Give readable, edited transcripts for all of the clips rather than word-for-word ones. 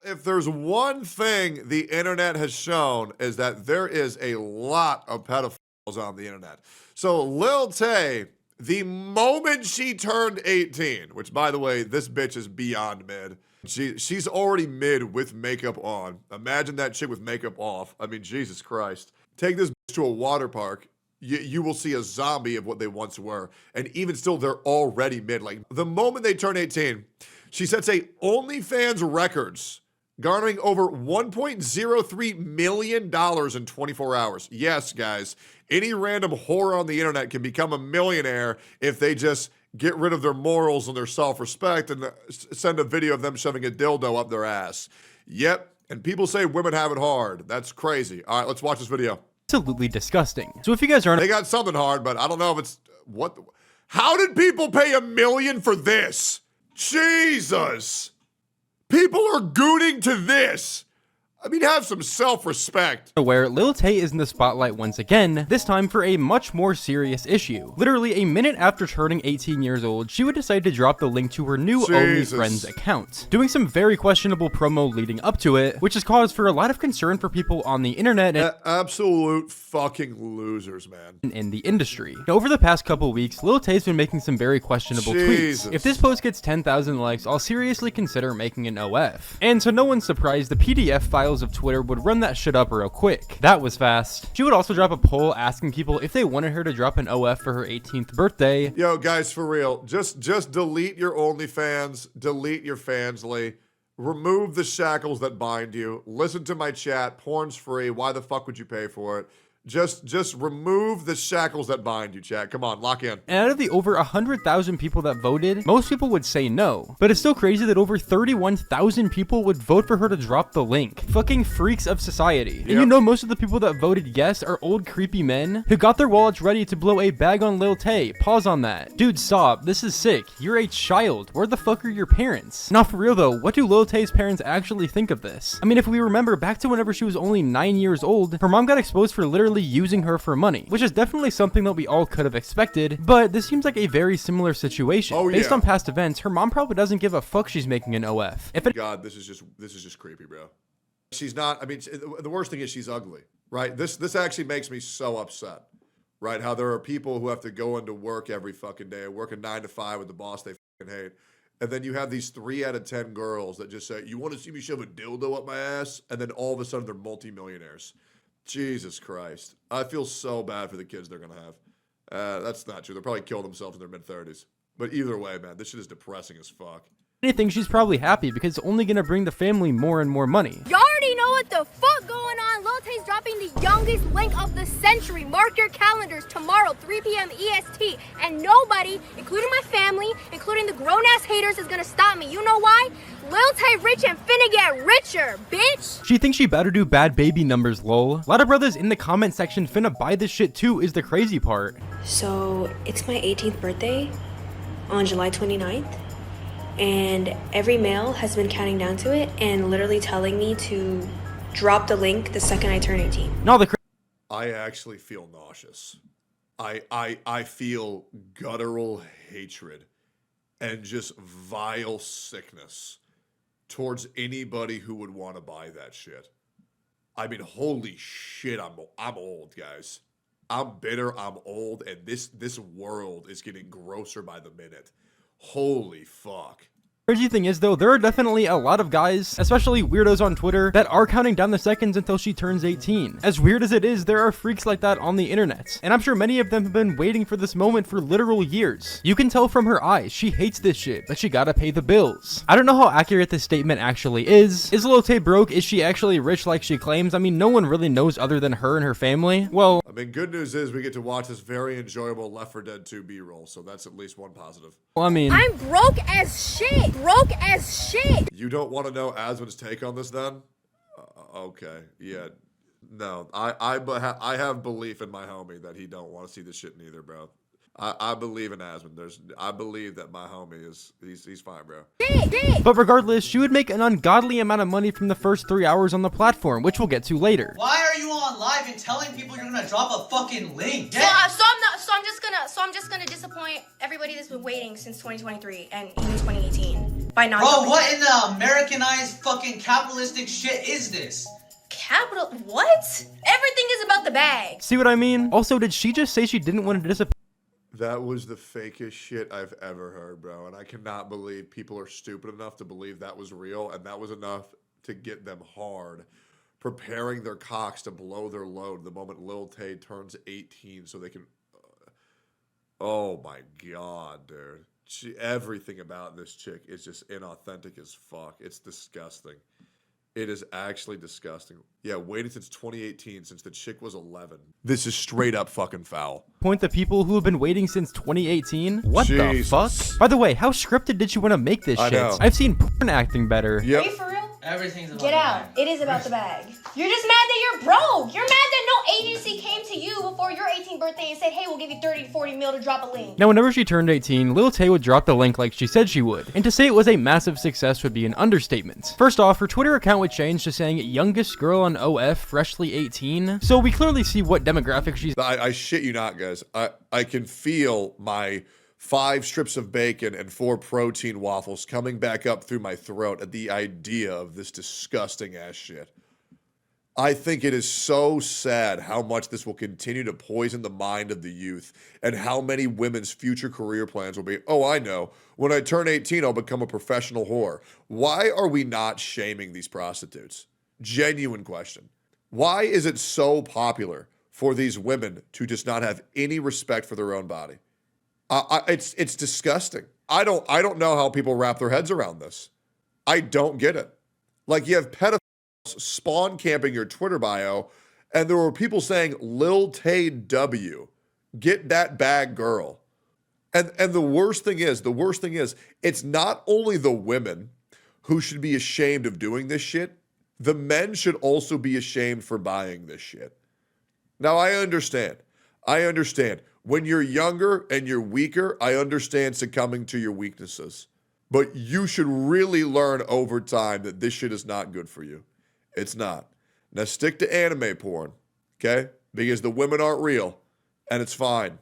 If there's one thing the internet has shown is that there is a lot of pedophiles on the internet. So Lil Tay, the moment she turned 18, which by the way, this bitch is beyond mid. She's already mid with makeup on. Imagine that chick with makeup off. I mean, Jesus Christ. Take this bitch to a water park. You will see a zombie of what they once were. And even still, they're already mid. Like, the moment they turn 18, she sets a OnlyFans records, garnering over $1.03 million in 24 hours. Yes, guys, any random whore on the internet can become a millionaire if they just get rid of their morals and their self-respect and send a video of them shoving a dildo up their ass. Yep, and people say women have it hard. That's crazy. All right, let's watch this video. Absolutely disgusting. So if you guys aren't— They got something hard, but I don't know if it's... How did people pay $1 million for this? Jesus! People are gooning to this. I mean, have some self-respect. Where Lil Tay is in the spotlight once again, this time for a much more serious issue. Literally a minute after turning 18 years old, she would decide to drop the link to her new OnlyFans account, doing some very questionable promo leading up to it, which has caused for a lot of concern for people on the internet and absolute fucking losers, man. In the industry. Now, over the past couple weeks, Lil Tay's been making some very questionable tweets. If this post gets 10,000 likes, I'll seriously consider making an OF. And so no one's surprised the PDF files of Twitter would run that shit up real quick. That was fast. She would also drop a poll asking people if they wanted her to drop an OF for her 18th birthday. Yo, guys, for real, just delete your OnlyFans, delete your Fansly, remove the shackles that bind you, listen to my chat, porn's free, why the fuck would you pay for it? Just remove the shackles that bind you, chat. Come on, lock in. And out of the over 100,000 people that voted, most people would say no. But it's still crazy that over 31,000 people would vote for her to drop the link. Fucking freaks of society. And you know most of the people that voted yes are old creepy men who got their wallets ready to blow a bag on Lil Tay. Pause on that. Dude, stop. This is sick. You're a child. Where the fuck are your parents? Now for real though, what do Lil Tay's parents actually think of this? I mean, if we remember back to whenever she was only 9 years old, her mom got exposed for literally using her for money, which is definitely something that we all could have expected, but this seems like a very similar situation. Based on past events, her mom probably doesn't give a fuck she's making an OF. God, this is just creepy, bro. She's not, I mean, the worst thing is she's ugly, right? This actually makes me so upset, right? How there are people who have to go into work every fucking day, work a 9 to 5 with the boss they fucking hate. And then you have these 3 out of 10 girls that just say, you want to see me shove a dildo up my ass? And then all of a sudden they're multimillionaires. Jesus Christ. I feel so bad for the kids they're going to have. That's not true. They'll probably kill themselves in their mid-30s. But either way, man, this shit is depressing as fuck. I think she's probably happy because it's only going to bring the family more and more money. Y'all already know what the fuck going on. Lil Tay's dropping the youngest link of the century. Mark your calendars tomorrow, 3 p.m. EST. And nobody, including my family, including the grown-ass haters, is going to stop me. You know why? Lil Tay rich and finna get richer, bitch! She thinks she better do bad baby numbers, lol. A lot of brothers in the comment section finna buy this shit too is the crazy part. So, it's my 18th birthday on July 29th. And every male has been counting down to it and literally telling me to drop the link the second I turn 18. No, I actually feel nauseous. I feel guttural hatred and just vile sickness towards anybody who would want to buy that shit. I mean, holy shit, I'm old, guys. I'm bitter, I'm old, and this world is getting grosser by the minute. Holy fuck. Crazy thing is though, there are definitely a lot of guys, especially weirdos on Twitter, that are counting down the seconds until she turns 18. As weird as it is, there are freaks like that on the internet, and I'm sure many of them have been waiting for this moment for literal years. You can tell from her eyes, she hates this shit, but she gotta pay the bills. I don't know how accurate this statement actually is. Is Lil Tay broke? Is she actually rich like she claims? I mean, no one really knows other than her and her family. Well, I mean, good news is we get to watch this very enjoyable Left 4 Dead 2 B-roll, so that's at least one positive. Well, I mean, I'm broke as shit! Broke as shit! You don't want to know Aswin's take on this then? Okay, yeah. No, I have belief in my homie that he don't want to see this shit neither, bro. I believe in Aswin. I believe that my homie he's fine, bro. But regardless, she would make an ungodly amount of money from the first 3 hours on the platform, which we'll get to later. Why are you on live and telling people you're gonna drop a fucking link? So I'm just gonna disappoint everybody that's been waiting since 2023 and even 2018. by not. Bro, what in the Americanized fucking capitalistic shit is this? Capital? What? Everything is about the bag. See what I mean? Also, did she just say she didn't want to disappoint? That was the fakest shit I've ever heard, bro. And I cannot believe people are stupid enough to believe that was real. And that was enough to get them hard, preparing their cocks to blow their load the moment Lil Tay turns 18 so they can... oh my God, dude. Everything about this chick is just inauthentic as fuck. It's disgusting. It is actually disgusting. Yeah, waiting since 2018, since the chick was 11. This is straight up fucking foul. Point the people who have been waiting since 2018? What Jesus. the fuck? By the way, how scripted did you want to make this I shit? know. I've seen porn acting better. Yep. Are you for real? Everything's about Get the out. bag. It is about the bag. You're just mad that you're broke. You're mad that no agency came to you before your 18th birthday and said, hey, we'll give you 30 to 40 mil to drop a link. Now, whenever she turned 18, Lil Tay would drop the link like she said she would. And to say it was a massive success would be an understatement. First off, her Twitter account would change to saying youngest girl on OF, freshly 18. So we clearly see what demographic she's... I shit you not, guys. I can feel my 5 strips of bacon and 4 protein waffles coming back up through my throat at the idea of this disgusting ass shit. I think it is so sad how much this will continue to poison the mind of the youth and how many women's future career plans will be, oh, I know, when I turn 18, I'll become a professional whore. Why are we not shaming these prostitutes? Genuine question. Why is it so popular for these women to just not have any respect for their own body? It's disgusting. I don't know how people wrap their heads around this. I don't get it. Like, you have pedophiles spawn camping your Twitter bio, and there were people saying Lil Tay W, get that bag, girl. And the worst thing is, it's not only the women who should be ashamed of doing this shit. The men should also be ashamed for buying this shit. Now, I understand. When you're younger and you're weaker, I understand succumbing to your weaknesses. But you should really learn over time that this shit is not good for you. It's not. Now stick to anime porn, okay? Because the women aren't real, and it's fine.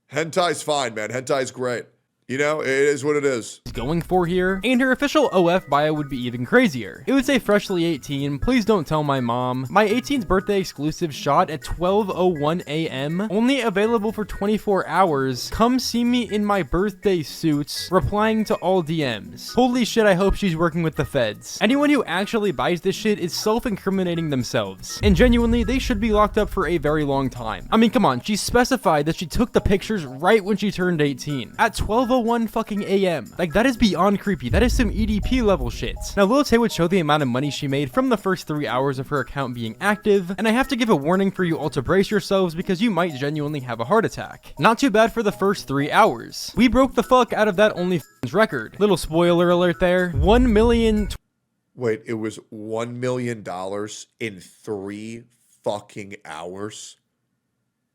Hentai's fine, man. Hentai's great. You know, it is what it is. going for here, and her official OF bio would be even crazier. It would say freshly 18, please don't tell my mom. My 18th birthday exclusive shot at 12:01 a.m. Only available for 24 hours. Come see me in my birthday suits. Replying to all DMs. Holy shit, I hope she's working with the feds. Anyone who actually buys this shit is self-incriminating themselves. And genuinely, they should be locked up for a very long time. I mean, come on, she specified that she took the pictures right when she turned 18. At 12:01 fucking a.m. Like, that is beyond creepy. That is some EDP level shit. Now, Lil Tay would show the amount of money she made from the first 3 hours of her account being active, and I have to give a warning for you all to brace yourselves because you might genuinely have a heart attack. Not too bad for the first 3 hours. We broke the fuck out of that OnlyFans record. Little spoiler alert there. 1 million... Wait, it was $1 million in 3 fucking hours?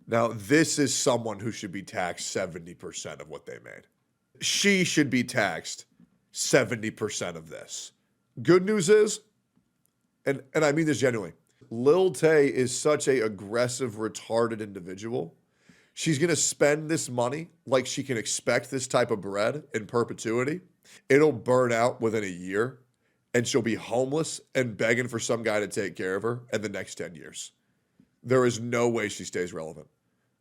Now, this is someone who should be taxed 70% of what they made. She should be taxed 70% of this. Good news is, and I mean this genuinely, Lil Tay is such a aggressive, retarded individual. She's going to spend this money like she can expect this type of bread in perpetuity. It'll burn out within a year, and she'll be homeless and begging for some guy to take care of her in the next 10 years. There is no way she stays relevant.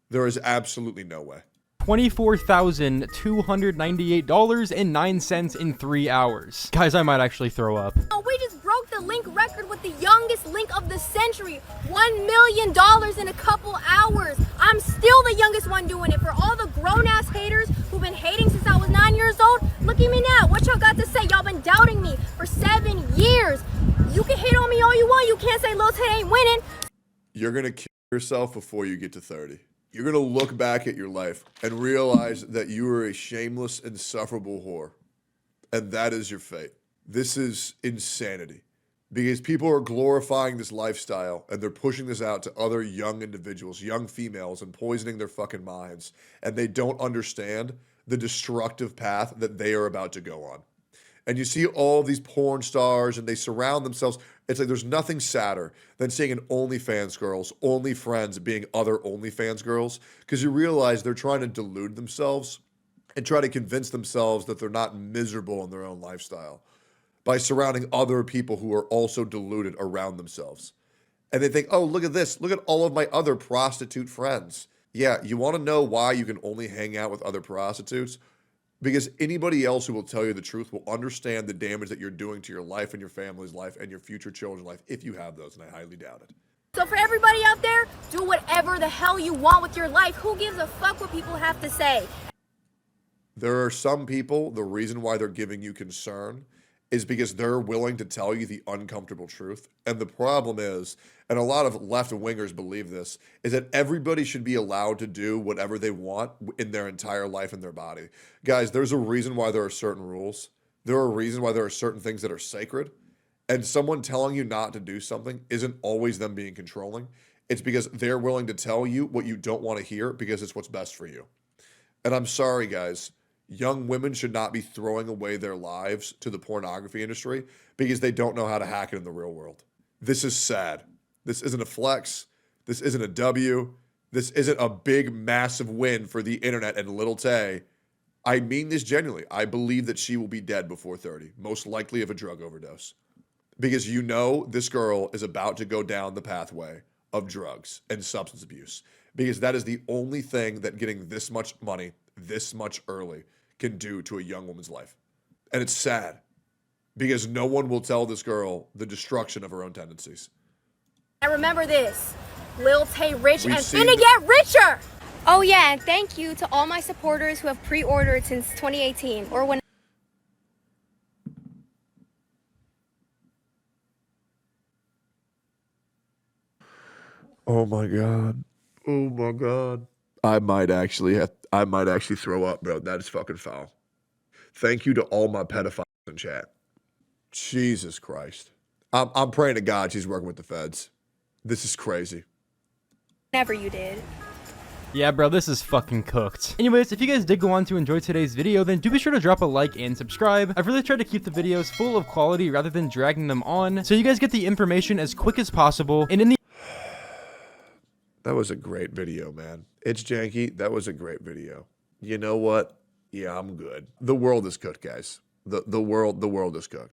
There is absolutely no way. $24,298.09 in 3 hours. Guys, I might actually throw up. Oh, we just broke the link record with the youngest link of the century. $1 million in a couple hours. I'm still the youngest one doing it. For all the grown-ass haters who've been hating since I was 9 years old, look at me now. What y'all got to say? Y'all been doubting me for 7 years. You can hate on me all you want. You can't say Lil Tay ain't winning. You're going to kill yourself before you get to 30. You're going to look back at your life and realize that you are a shameless, insufferable whore. And that is your fate. This is insanity. Because people are glorifying this lifestyle and they're pushing this out to other young individuals, young females, and poisoning their fucking minds. And they don't understand the destructive path that they are about to go on. And you see all these porn stars and they surround themselves. It's like there's nothing sadder than seeing an OnlyFans girls, OnlyFriends being other OnlyFans girls, because you realize they're trying to delude themselves and try to convince themselves that they're not miserable in their own lifestyle by surrounding other people who are also deluded around themselves. And they think, oh, look at this. Look at all of my other prostitute friends. Yeah, you want to know why you can only hang out with other prostitutes? Because anybody else who will tell you the truth will understand the damage that you're doing to your life and your family's life and your future children's life, if you have those, and I highly doubt it. So for everybody out there, do whatever the hell you want with your life. Who gives a fuck what people have to say? There are some people, the reason why they're giving you concern is because they're willing to tell you the uncomfortable truth. And the problem is, and a lot of left-wingers believe this, is that everybody should be allowed to do whatever they want in their entire life and their body. Guys, there's a reason why there are certain rules. There are reasons why there are certain things that are sacred. And someone telling you not to do something isn't always them being controlling. It's because they're willing to tell you what you don't want to hear because it's what's best for you. And I'm sorry, guys. Young women should not be throwing away their lives to the pornography industry because they don't know how to hack it in the real world. This is sad. This isn't a flex. This isn't a W. This isn't a big, massive win for the internet and Lil Tay. I mean this genuinely. I believe that she will be dead before 30, most likely of a drug overdose. Because you know this girl is about to go down the pathway of drugs and substance abuse. Because that is the only thing that getting this much money, this much early, can do to a young woman's life. And it's sad because no one will tell this girl the destruction of her own tendencies. And remember this, Lil Tay rich and finna get richer. Oh yeah, and thank you to all my supporters who have pre-ordered since 2018 or when. Oh my God. Oh my God. I might actually throw up, bro. That is fucking foul. Thank you to all my pedophiles in chat. Jesus Christ. I'm praying to God she's working with the feds. This is crazy. Whenever you did. Yeah, bro, this is fucking cooked. Anyways, if you guys did go on to enjoy today's video, then do be sure to drop a like and subscribe. I've really tried to keep the videos full of quality rather than dragging them on, so you guys get the information as quick as possible. And in the That was a great video, man. It's janky. That was a great video. You know what? Yeah, I'm good. The world is cooked, guys. The world is cooked.